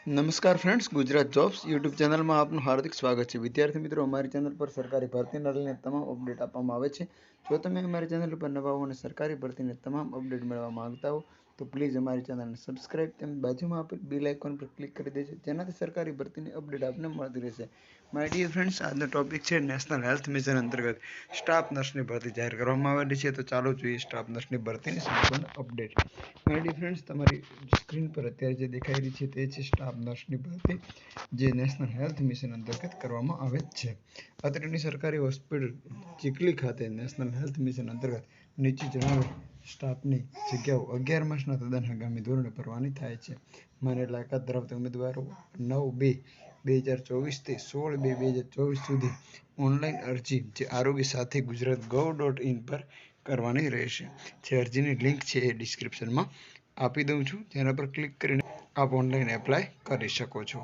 નમસ્કાર friends, Gujarat jobs YouTube ચેનલમાં આપનું હાર્દિક સ્વાગત છે। વિદ્યાર્થી મિત્રો, અમારી ચેનલ પર સરકારી ભરતીને લઈને તમામ અપડેટ આપવામાં આવે છે। જો તમે અમારી ચેનલ પર નવા હો અને સરકારી ભરતીને તમામ અપડેટ મેળવવા માંગતા હો તો પ્લીઝ અમારી ચેનલને સબસ્ક્રાઇબ તેમ બાજુમાં આપેલ બેલ આઇકોન પર ક્લિક કરી દેજો, જેનાથી સરકારી ભરતીની અપડેટ આપને મળતી રહેશે। માય ડિયર ફ્રેન્ડ્સ, આજનો ટોપિક છે નેશનલ હેલ્થ મિશન અંતર્ગત સ્ટાફ નર્સની ભરતી જાહેર કરવામાં આવેલી છે। તો ચાલો જોઈએ સ્ટાફ નર્સની ભરતીની સંપૂર્ણ અપડેટ। માય ડિયર ફ્રેન્ડ્સ, તમારી સ્ક્રીન પર અત્યારે જે દેખાઈ રહી છે તે છે સ્ટાફ નર્સની ભરતી, જે નેશનલ હેલ્થ મિશન અંતર્ગત કરવામાં આવે છે। અત્રેની સરકારી હોસ્પિટલ ચીખલી ખાતે નેશનલ હેલ્થ મિશન અંતર્ગત નીચે જણાવેલ સ્ટાફની જગ્યાઓ 11 માસના તદ્દન આગામી ધોરણે ભરવાની થાય છે। માન્ય લાયકાત ધરાવતા ઉમેદવારો 9/2/2024 થી 16/2/2024 સુધી ઓનલાઈન અરજી જે આરોગ્ય સાથી gujarat.gov.in પર કરવાની રહેશે। જે અરજીની લિંક છે એ ડિસ્ક્રિપ્શનમાં આપી દઉં છું, જેના પર ક્લિક કરીને આપ ઓનલાઈન એપ્લાય કરી શકો છો।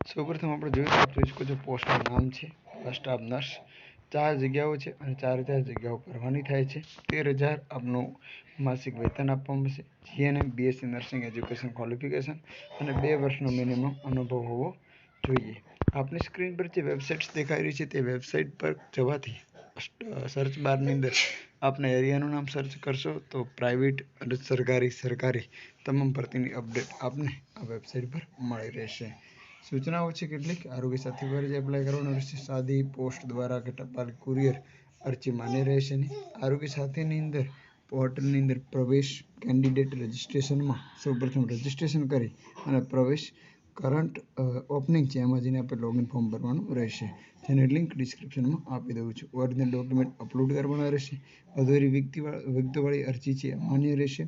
સૌપ્રથમ આપણે જોઈએ તો જોઈ શકો છો પોસ્ટનું નામ છે સ્ટાફ નર્સ, 4 જગ્યાઓ છે અને 4 જગ્યાઓ ભરવાની થાય છે। 13,000 આપનું માસિક વેતન આપવામાં આવશે। GNM BSc nursing education qualification અને 2 વર્ષનો મિનિમમ અનુભવ હોવો જોઈએ। આપની સ્ક્રીન પર જે વેબસાઇટ્સ દેખાઈ રહી છે તે વેબસાઇટ પર જવાથી સર્ચ બારની અંદર આપના એરિયાનું નામ સર્ચ કરશો તો પ્રાઇવેટ અને સરકારી તમામ ભરતીની અપડેટ આપને આ વેબસાઇટ પર મળી રહેશે। સૂચનાઓ છે કેટલીક આરોગ્ય સાથી પર જે એપ્લાય કરવાનું રહેશે। સાદી પોસ્ટ દ્વારા કે ટપાલ કુરિયર અરજી માન્ય રહેશે નહીં। આરોગ્ય સાથીની અંદર પોર્ટલની અંદર પ્રવેશ કેન્ડિડેટ રજિસ્ટ્રેશનમાં સૌપ્રથમ રજિસ્ટ્રેશન કરી અને પ્રવેશ કરંટ ઓપનિંગ છે એમાં જઈને આપણે લોગિન ફોર્મ ભરવાનું રહેશે, જેની લિંક ડિસ્ક્રિપ્શનમાં આપી દઉં છું। ઓરિજિનલ ડોક્યુમેન્ટ અપલોડ કરવાના રહેશે। અધૂરી વિગતવાળી અરજી છે માન્ય રહેશે।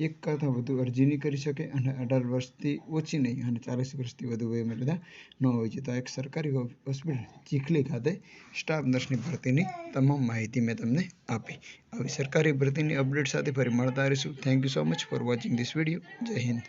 એક કરતાં વધુ અરજી નહીં કરી શકે અને 18 વર્ષથી ઓછી નહીં અને 40 વર્ષથી વધુ વયમર્યાદા ન હોવી જોઈએ। તો એક સરકારી હોસ્પિટલ ચીખલી ખાતે સ્ટાફ નર્સની ભરતીની તમામ માહિતી મેં તમને આપી। આવી સરકારી ભરતીની અપડેટ સાથે ફરી મળતા રહીશું। Thank you so much for watching this video. જય હિન્દ।